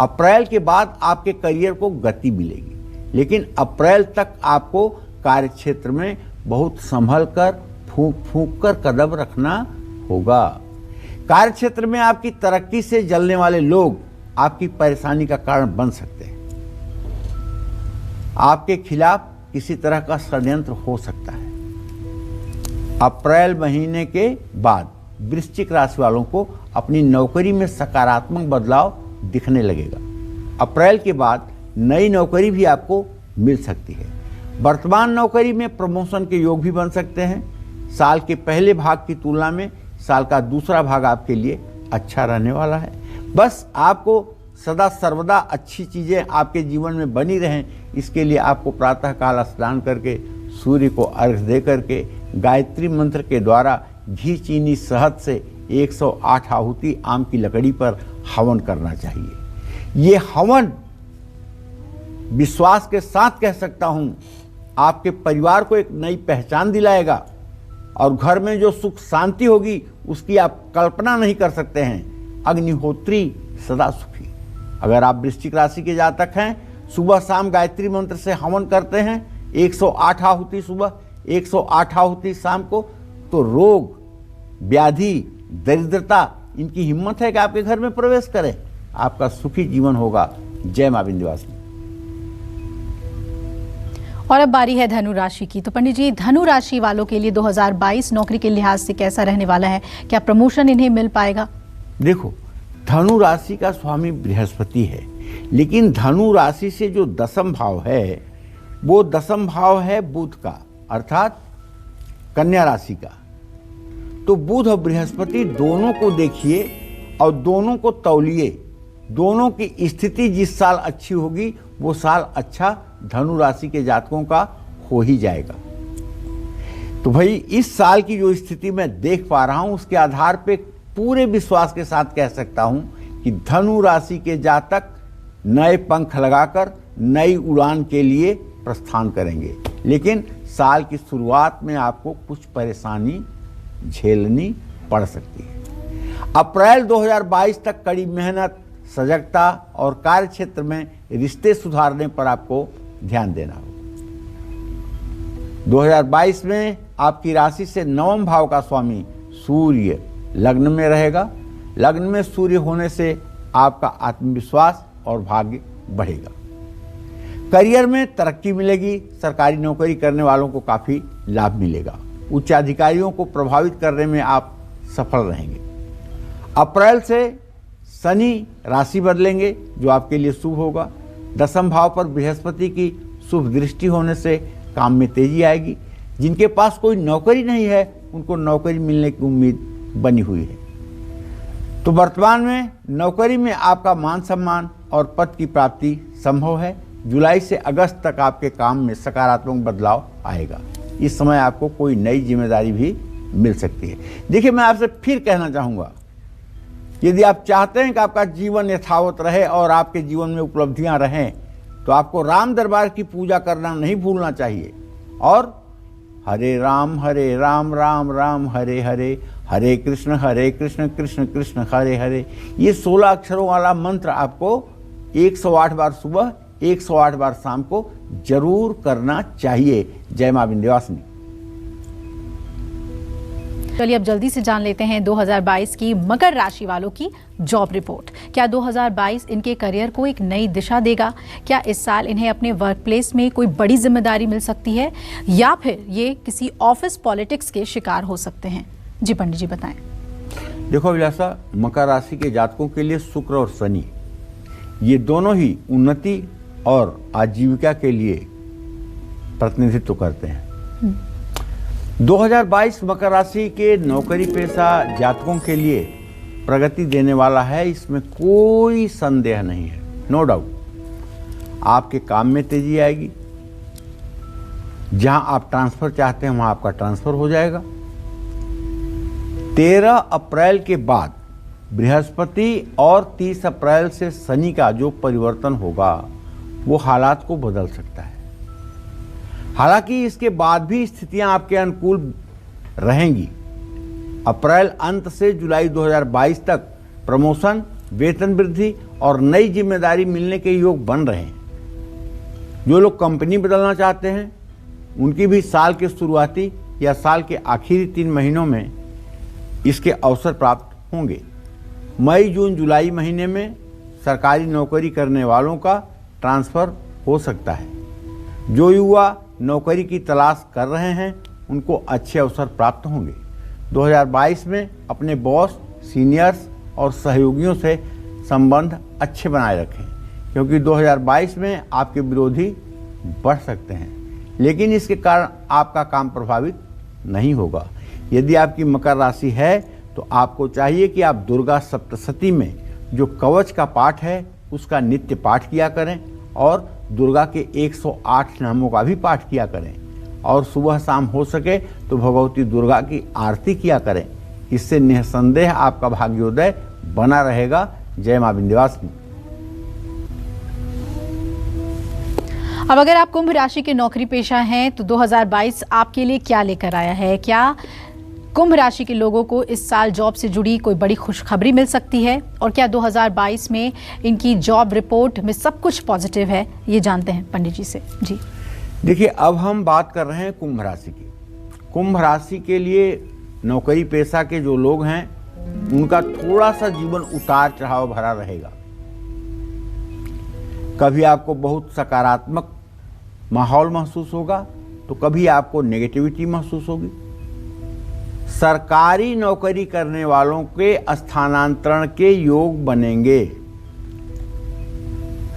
S3: अप्रैल के बाद आपके करियर को गति मिलेगी, लेकिन अप्रैल तक आपको कार्य क्षेत्र में बहुत संभल कर, फूंक फूंक कर कदम रखना होगा। कार्य क्षेत्र में आपकी तरक्की से जलने वाले लोग आपकी परेशानी का कारण बन सकते हैं। आपके खिलाफ किसी तरह का षड्यंत्र हो सकता है। अप्रैल महीने के बाद वृश्चिक राशि वालों को अपनी नौकरी में सकारात्मक बदलाव दिखने लगेगा। अप्रैल के बाद नई नौकरी भी आपको मिल सकती है। वर्तमान नौकरी में प्रमोशन के योग भी बन सकते हैं। साल के पहले भाग की तुलना में साल का दूसरा भाग आपके लिए अच्छा रहने वाला है। बस आपको सदा सर्वदा अच्छी चीज़ें आपके जीवन में बनी रहें, इसके लिए आपको प्रातःकाल स्नान करके सूर्य को अर्घ्य दे करके गायत्री मंत्र के द्वारा घी, चीनी, शहद से 108 आहुति आम की लकड़ी पर हवन करना चाहिए। ये हवन विश्वास के साथ कह सकता हूं आपके परिवार को एक नई पहचान दिलाएगा और घर में जो सुख शांति होगी उसकी आप कल्पना नहीं कर सकते हैं। अग्निहोत्री सदा सुखी। अगर आप वृश्चिक राशि के जातक हैं, सुबह शाम गायत्री मंत्र से हवन करते हैं, 108 आहुति सुबह, 108 आहुति शाम को, तो रोग, व्याधि, दरिद्रता, इनकी हिम्मत है कि आपके घर में प्रवेश करें। आपका सुखी जीवन होगा। जय मां विंध्यवासिनी।
S1: और अब बारी है धनु राशि की। तो पंडित जी, धनु राशि वालों के लिए 2022 नौकरी के लिहाज से कैसा रहने वाला है? क्या प्रमोशन इन्हें मिल पाएगा?
S3: देखो, धनु राशि का स्वामी बृहस्पति है, लेकिन धनु राशि से जो दशम भाव है वो दशम भाव है बुध का, अर्थात कन्या राशि का। तो बुध और बृहस्पति दोनों को देखिए और दोनों को तौलिए। दोनों की स्थिति जिस साल अच्छी होगी वो साल अच्छा धनु राशि के जातकों का हो ही जाएगा। तो भाई इस साल की जो स्थिति मैं देख पा रहा हूं उसके आधार पे पूरे विश्वास के साथ कह सकता हूं कि धनु राशि के जातक नए पंख लगाकर नई उड़ान के लिए प्रस्थान करेंगे। लेकिन साल की शुरुआत में आपको कुछ परेशानी झेलनी पड़ सकती है। अप्रैल 2022 तक कड़ी मेहनत, सजगता और कार्य क्षेत्र में रिश्ते सुधारने पर आपको ध्यान देना होगा। 2022 में आपकी राशि से नवम भाव का स्वामी सूर्य लग्न में रहेगा। लग्न में सूर्य होने से आपका आत्मविश्वास और भाग्य बढ़ेगा। करियर में तरक्की मिलेगी। सरकारी नौकरी करने वालों को काफी लाभ मिलेगा। उच्च अधिकारियों को प्रभावित करने में आप सफल रहेंगे। अप्रैल से शनि राशि बदलेंगे जो आपके लिए शुभ होगा। दशम भाव पर बृहस्पति की शुभ दृष्टि होने से काम में तेजी आएगी। जिनके पास कोई नौकरी नहीं है उनको नौकरी मिलने की उम्मीद बनी हुई है। तो वर्तमान में नौकरी में आपका मान सम्मान और पद की प्राप्ति संभव है। जुलाई से अगस्त तक आपके काम में सकारात्मक बदलाव आएगा। इस समय आपको कोई नई जिम्मेदारी भी मिल सकती है। देखिए, मैं आपसे फिर कहना चाहूँगा, यदि आप चाहते हैं कि आपका जीवन यथावत रहे और आपके जीवन में उपलब्धियां रहें तो आपको राम दरबार की पूजा करना नहीं भूलना चाहिए। और हरे राम राम राम हरे हरे, हरे कृष्ण कृष्ण कृष्ण हरे हरे, ये 16 अक्षरों वाला मंत्र आपको 108 बार सुबह 108 बार शाम को जरूर करना चाहिए। जय मां विंध्यवासिनी।
S1: चलिए अब जल्दी से जान लेते हैं 2022 की मकर राशि वालों की जॉब रिपोर्ट। क्या 2022 इनके करियर को एक नई दिशा देगा? क्या इस साल इन्हें अपने वर्क प्लेस में कोई बड़ी जिम्मेदारी मिल सकती है या फिर ये किसी ऑफिस पॉलिटिक्स के शिकार हो सकते हैं? जी पंडित जी बताएं।
S3: देखो अभिलाषा, मकर राशि के जातकों के लिए शुक्र और शनि ये दोनों ही उन्नति और आजीविका के लिए प्रतिनिधित्व करते हैं। 2022 मकर राशि के नौकरी पेशा जातकों के लिए प्रगति देने वाला है, इसमें कोई संदेह नहीं है, नो डाउट। आपके काम में तेजी आएगी। जहां आप ट्रांसफर चाहते हैं वहां आपका ट्रांसफर हो जाएगा। 13 अप्रैल के बाद बृहस्पति और 30 अप्रैल से शनि का जो परिवर्तन होगा वो हालात को बदल सकता है। हालांकि इसके बाद भी स्थितियां आपके अनुकूल रहेंगी। अप्रैल अंत से जुलाई 2022 तक प्रमोशन, वेतन वृद्धि और नई जिम्मेदारी मिलने के योग बन रहे हैं। जो लोग कंपनी बदलना चाहते हैं उनकी भी साल के शुरुआती या साल के आखिरी 3 महीनों में इसके अवसर प्राप्त होंगे। मई, जून, जुलाई महीने में सरकारी नौकरी करने वालों का ट्रांसफर हो सकता है। जो युवा नौकरी की तलाश कर रहे हैं उनको अच्छे अवसर प्राप्त होंगे। 2022 में अपने बॉस, सीनियर्स और सहयोगियों से संबंध अच्छे बनाए रखें, क्योंकि 2022 में आपके विरोधी बढ़ सकते हैं, लेकिन इसके कारण आपका काम प्रभावित नहीं होगा। यदि आपकी मकर राशि है तो आपको चाहिए कि आप दुर्गा सप्तशती में जो कवच का पाठ है उसका नित्य पाठ किया करें और दुर्गा के 108 नामों का भी पाठ किया करें और सुबह शाम हो सके तो भगवती दुर्गा की आरती किया करें। इससे निसंदेह आपका भाग्योदय बना रहेगा। जय मां विंध्यवासिनी।
S1: अब अगर आप कुंभ राशि के नौकरी पेशा हैं तो 2022 आपके लिए क्या लेकर आया है? क्या कुंभ राशि के लोगों को इस साल जॉब से जुड़ी कोई बड़ी खुशखबरी मिल सकती है? और क्या 2022 में इनकी जॉब रिपोर्ट में सब कुछ पॉजिटिव है? ये जानते हैं पंडित जी से। जी
S3: देखिए, अब हम बात कर रहे हैं कुंभ राशि की। कुंभ राशि के लिए नौकरी पेशा के जो लोग हैं उनका थोड़ा सा जीवन उतार चढ़ाव भरा रहेगा। कभी आपको बहुत सकारात्मक माहौल महसूस होगा तो कभी आपको नेगेटिविटी महसूस होगी। सरकारी नौकरी करने वालों के स्थानांतरण के योग बनेंगे।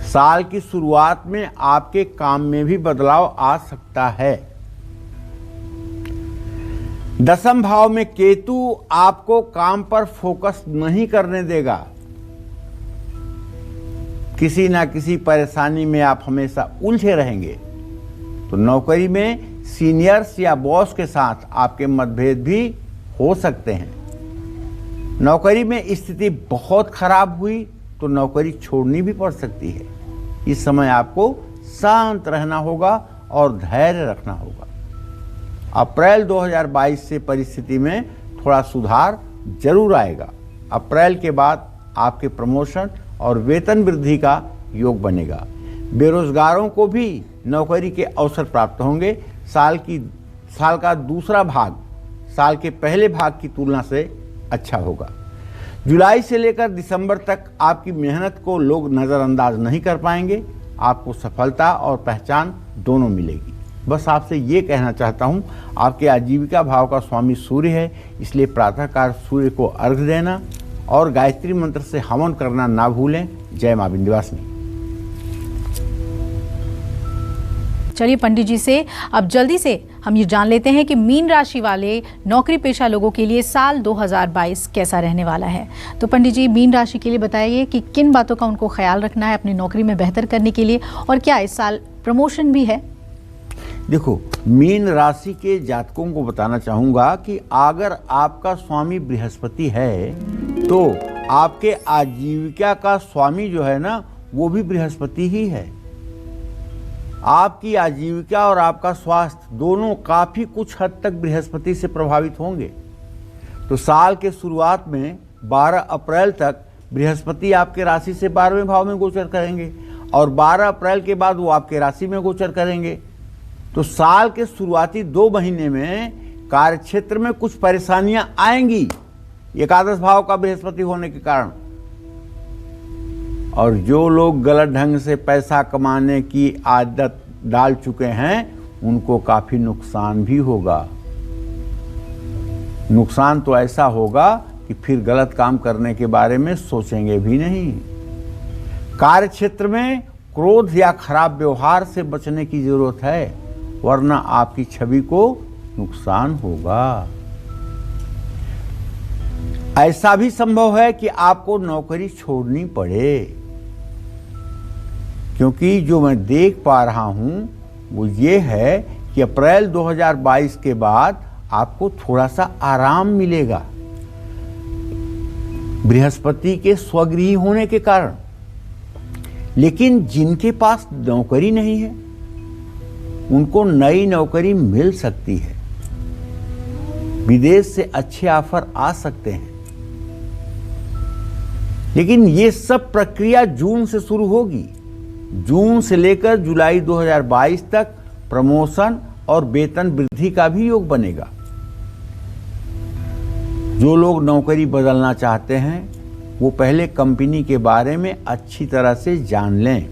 S3: साल की शुरुआत में आपके काम में भी बदलाव आ सकता है। दसम भाव में केतु आपको काम पर फोकस नहीं करने देगा। किसी ना किसी परेशानी में आप हमेशा उलझे रहेंगे। तो नौकरी में सीनियर्स या बॉस के साथ आपके मतभेद भी हो सकते हैं। नौकरी में स्थिति बहुत खराब हुई तो नौकरी छोड़नी भी पड़ सकती है। इस समय आपको शांत रहना होगा और धैर्य रखना होगा। अप्रैल 2022 से परिस्थिति में थोड़ा सुधार जरूर आएगा। अप्रैल के बाद आपके प्रमोशन और वेतन वृद्धि का योग बनेगा। बेरोजगारों को भी नौकरी के अवसर प्राप्त होंगे। साल का दूसरा भाग साल के पहले भाग की तुलना से अच्छा होगा। जुलाई से लेकर दिसंबर तक आपकी मेहनत को लोग नज़रअंदाज नहीं कर पाएंगे। आपको सफलता और पहचान दोनों मिलेगी। बस आपसे ये कहना चाहता हूँ, आपके आजीविका भाव का स्वामी सूर्य है, इसलिए प्रातःकाल सूर्य को अर्घ्य देना और गायत्री मंत्र से हवन करना ना भूलें। जय मां विंध्यवासिनी।
S1: चलिए पंडित जी से अब जल्दी से हम ये जान लेते हैं कि मीन राशि वाले नौकरी पेशा लोगों के लिए साल 2022 कैसा रहने वाला है। तो पंडित जी, मीन राशि के लिए बताइए कि किन बातों का उनको ख्याल रखना है अपनी नौकरी में बेहतर करने के लिए, और क्या इस साल प्रमोशन भी है?
S3: देखो, मीन राशि के जातकों को बताना चाहूँगा कि अगर आपका स्वामी बृहस्पति है तो आपके आजीविका का स्वामी जो है ना, वो भी बृहस्पति ही है। आपकी आजीविका और आपका स्वास्थ्य दोनों काफी कुछ हद तक बृहस्पति से प्रभावित होंगे। तो साल के शुरुआत में 12 अप्रैल तक बृहस्पति आपके राशि से 12वें भाव में गोचर करेंगे और 12 अप्रैल के बाद वो आपके राशि में गोचर करेंगे। तो साल के शुरुआती 2 महीने में कार्यक्षेत्र में कुछ परेशानियां आएंगी, एकादश भाव का बृहस्पति होने के कारण। और जो लोग गलत ढंग से पैसा कमाने की आदत डाल चुके हैं, उनको काफी नुकसान भी होगा। नुकसान तो ऐसा होगा कि फिर गलत काम करने के बारे में सोचेंगे भी नहीं। कार्य क्षेत्र में क्रोध या खराब व्यवहार से बचने की जरूरत है, वरना आपकी छवि को नुकसान होगा। ऐसा भी संभव है कि आपको नौकरी छोड़नी पड़े, क्योंकि जो मैं देख पा रहा हूं वो ये है कि अप्रैल 2022 के बाद आपको थोड़ा सा आराम मिलेगा बृहस्पति के स्वगृही होने के कारण। लेकिन जिनके पास नौकरी नहीं है उनको नई नौकरी मिल सकती है। विदेश से अच्छे ऑफर आ सकते हैं। लेकिन ये सब प्रक्रिया जून से शुरू होगी। जून से लेकर जुलाई 2022 तक प्रमोशन और वेतन वृद्धि का भी योग बनेगा। जो लोग नौकरी बदलना चाहते हैं वो पहले कंपनी के बारे में अच्छी तरह से जान लें।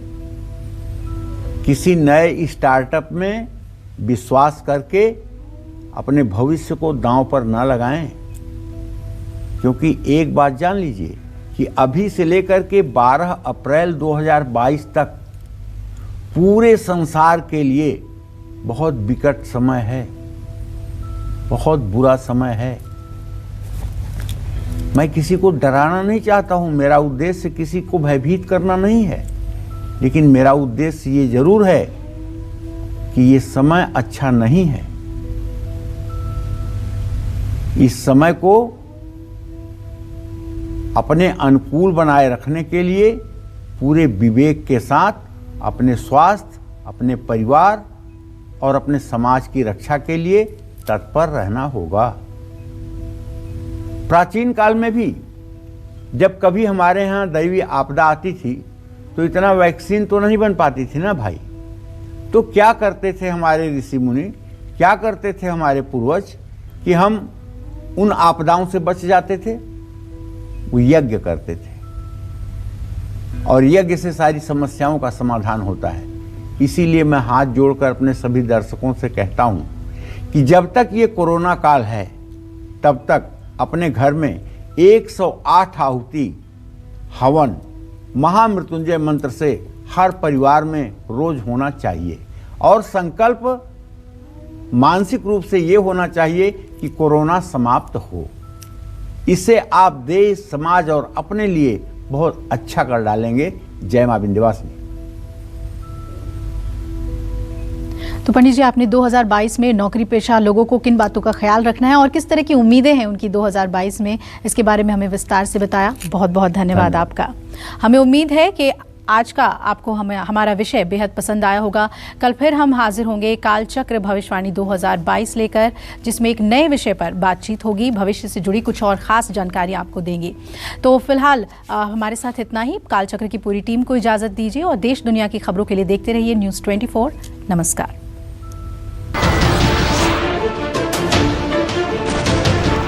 S3: किसी नए स्टार्टअप में विश्वास करके अपने भविष्य को दांव पर न लगाएं, क्योंकि एक बात जान लीजिए कि अभी से लेकर के 12 अप्रैल 2022 तक पूरे संसार के लिए बहुत विकट समय है, बहुत बुरा समय है। मैं किसी को डराना नहीं चाहता हूं, मेरा उद्देश्य किसी को भयभीत करना नहीं है, लेकिन मेरा उद्देश्य ये जरूर है कि ये समय अच्छा नहीं है। इस समय को अपने अनुकूल बनाए रखने के लिए पूरे विवेक के साथ अपने स्वास्थ्य, अपने परिवार और अपने समाज की रक्षा के लिए तत्पर रहना होगा। प्राचीन काल में भी जब कभी हमारे यहाँ दैवीय आपदा आती थी तो इतना वैक्सीन तो नहीं बन पाती थी ना भाई। तो क्या करते थे हमारे ऋषि मुनि, क्या करते थे हमारे पूर्वज कि हम उन आपदाओं से बच जाते थे? वो यज्ञ करते थे और यज्ञ से सारी समस्याओं का समाधान होता है। इसीलिए मैं हाथ जोड़कर अपने सभी दर्शकों से कहता हूं कि जब तक ये कोरोना काल है, तब तक अपने घर में 108 आहुति हवन महामृत्युंजय मंत्र से हर परिवार में रोज होना चाहिए। और संकल्प मानसिक रूप से ये होना चाहिए कि कोरोना समाप्त हो। इससे आप देश, समाज और अपने लिए बहुत अच्छा कर डालेंगे। जय मां विंध्यवासिनी।
S1: तो पंडित जी, आपने 2022 में नौकरी पेशा लोगों को किन बातों का ख्याल रखना है और किस तरह की उम्मीदें हैं उनकी 2022 में, इसके बारे में हमें विस्तार से बताया। बहुत बहुत धन्यवाद आपका। हमें उम्मीद है कि आज का आपको हमारा विषय बेहद पसंद आया होगा। कल फिर हम हाजिर होंगे कालचक्र भविष्यवाणी 2022 लेकर, जिसमें एक नए विषय पर बातचीत होगी, भविष्य से जुड़ी कुछ और ख़ास जानकारी आपको देंगे। तो फिलहाल हमारे साथ इतना ही। कालचक्र की पूरी टीम को इजाज़त दीजिए और देश दुनिया की खबरों के लिए देखते रहिए न्यूज़ 24। नमस्कार।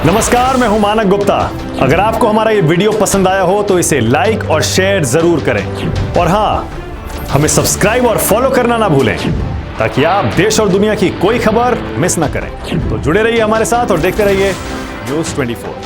S4: नमस्कार, मैं हूं मानक गुप्ता। अगर आपको हमारा ये वीडियो पसंद आया हो तो इसे लाइक और शेयर जरूर करें और हाँ, हमें सब्सक्राइब और फॉलो करना ना भूलें ताकि आप देश और दुनिया की कोई खबर मिस ना करें। तो जुड़े रहिए हमारे साथ और देखते रहिए न्यूज़ 24।